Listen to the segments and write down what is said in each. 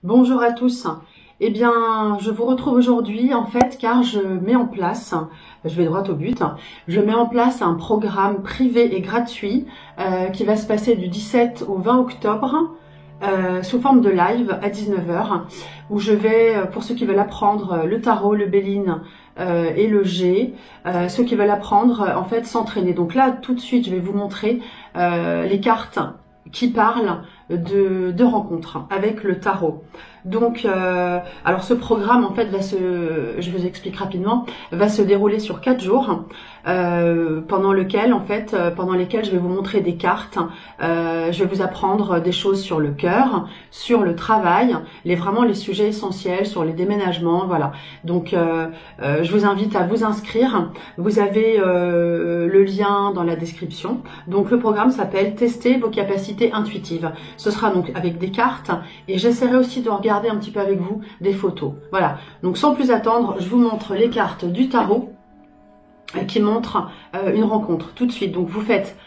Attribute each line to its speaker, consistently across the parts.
Speaker 1: Bonjour à tous. Eh bien, je vous retrouve aujourd'hui en fait car je mets en place, je vais droit au but, je mets en place un programme privé et gratuit qui va se passer du 17 au 20 octobre sous forme de live à 19 h où je vais, pour ceux qui veulent apprendre le tarot, le Béline et le G, ceux qui veulent apprendre en fait s'entraîner. Donc là, tout de suite, je vais vous montrer les cartes qui parlent de rencontres avec le tarot. Donc, alors ce programme en fait je vous explique rapidement, va se dérouler sur 4 jours, pendant lesquels je vais vous montrer des cartes, je vais vous apprendre des choses sur le cœur, sur le travail, vraiment les sujets essentiels, sur les déménagements, voilà. Donc, je vous invite à vous inscrire. Vous avez le lien dans la description. Donc, le programme s'appelle Tester vos capacités intuitives. Ce sera donc avec des cartes et j'essaierai aussi de regarder un petit peu avec vous des photos. Voilà, donc sans plus attendre, je vous montre les cartes du tarot qui montrent une rencontre tout de suite. Donc vous faites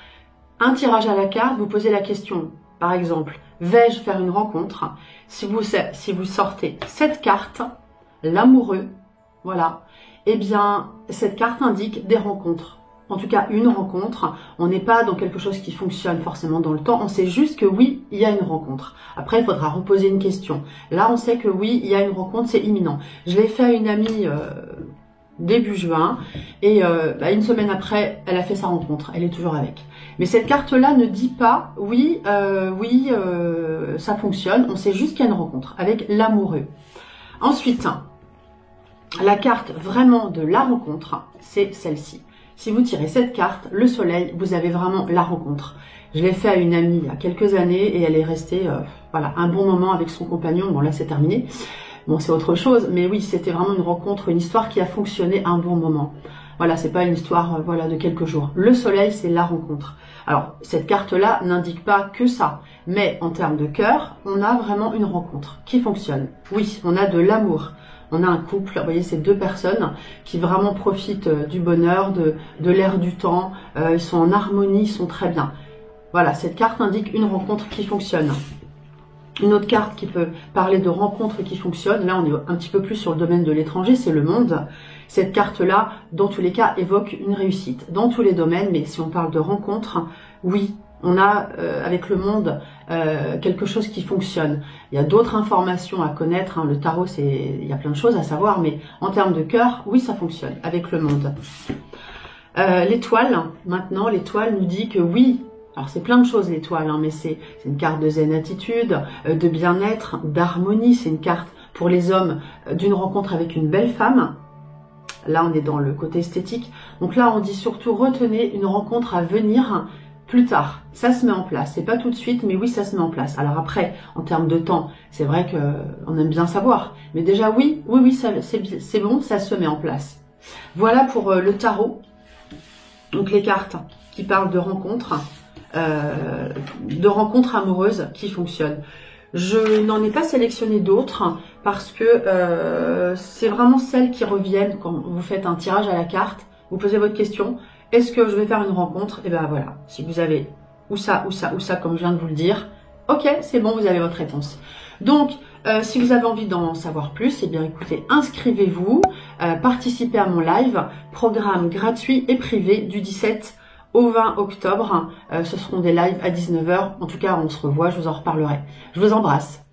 Speaker 1: un tirage à la carte, vous posez la question, par exemple, vais-je faire une rencontre? Si vous sortez cette carte, l'amoureux, voilà, eh bien cette carte indique des rencontres. En tout cas, une rencontre. On n'est pas dans quelque chose qui fonctionne forcément dans le temps. On sait juste que oui, il y a une rencontre. Après, il faudra reposer une question. Là, on sait que oui, il y a une rencontre, c'est imminent. Je l'ai fait à une amie début juin et une semaine après, elle a fait sa rencontre. Elle est toujours avec. Mais cette carte-là ne dit pas oui, ça fonctionne. On sait juste qu'il y a une rencontre avec l'amoureux. Ensuite, la carte vraiment de la rencontre, c'est celle-ci. Si vous tirez cette carte, le soleil, vous avez vraiment la rencontre. Je l'ai fait à une amie il y a quelques années et elle est restée voilà, un bon moment avec son compagnon. Bon là c'est terminé, bon c'est autre chose, mais oui c'était vraiment une rencontre, une histoire qui a fonctionné un bon moment. Voilà, c'est pas une histoire voilà, de quelques jours. Le soleil c'est la rencontre. Alors cette carte-là n'indique pas que ça, mais en termes de cœur, on a vraiment une rencontre qui fonctionne. Oui, on a de l'amour. On a un couple, vous voyez, c'est deux personnes qui vraiment profitent du bonheur, de l'air du temps. Ils sont en harmonie, ils sont très bien. Voilà, cette carte indique une rencontre qui fonctionne. Une autre carte qui peut parler de rencontres qui fonctionnent, là on est un petit peu plus sur le domaine de l'étranger, c'est le monde. Cette carte-là, dans tous les cas, évoque une réussite dans tous les domaines, mais si on parle de rencontres, oui, on a avec le monde quelque chose qui fonctionne. Il y a d'autres informations à connaître, hein. Le tarot, il y a plein de choses à savoir, mais en termes de cœur, oui, ça fonctionne avec le monde. L'étoile, maintenant, l'étoile nous dit que oui, alors c'est plein de choses l'étoile, hein, mais c'est une carte de zen attitude, de bien-être, d'harmonie, c'est une carte pour les hommes d'une rencontre avec une belle femme. Là, on est dans le côté esthétique. Donc là, on dit surtout retenez une rencontre à venir plus tard. Ça se met en place. C'est pas tout de suite, mais oui, ça se met en place. Alors après, en termes de temps, c'est vrai qu'on aime bien savoir. Mais déjà, oui, c'est bon, ça se met en place. Voilà pour le tarot. Donc les cartes qui parlent de rencontres amoureuses qui fonctionnent. Je n'en ai pas sélectionné d'autres parce que c'est vraiment celles qui reviennent quand vous faites un tirage à la carte. Vous posez votre question. Est-ce que je vais faire une rencontre? Et ben voilà. Si vous avez ou ça, comme je viens de vous le dire, ok, c'est bon, vous avez votre réponse. Donc, si vous avez envie d'en savoir plus, eh bien écoutez, inscrivez-vous, participez à mon live, programme gratuit et privé du 17 au 20 octobre. Ce seront des lives à 19 h. En tout cas, on se revoit, je vous en reparlerai. Je vous embrasse.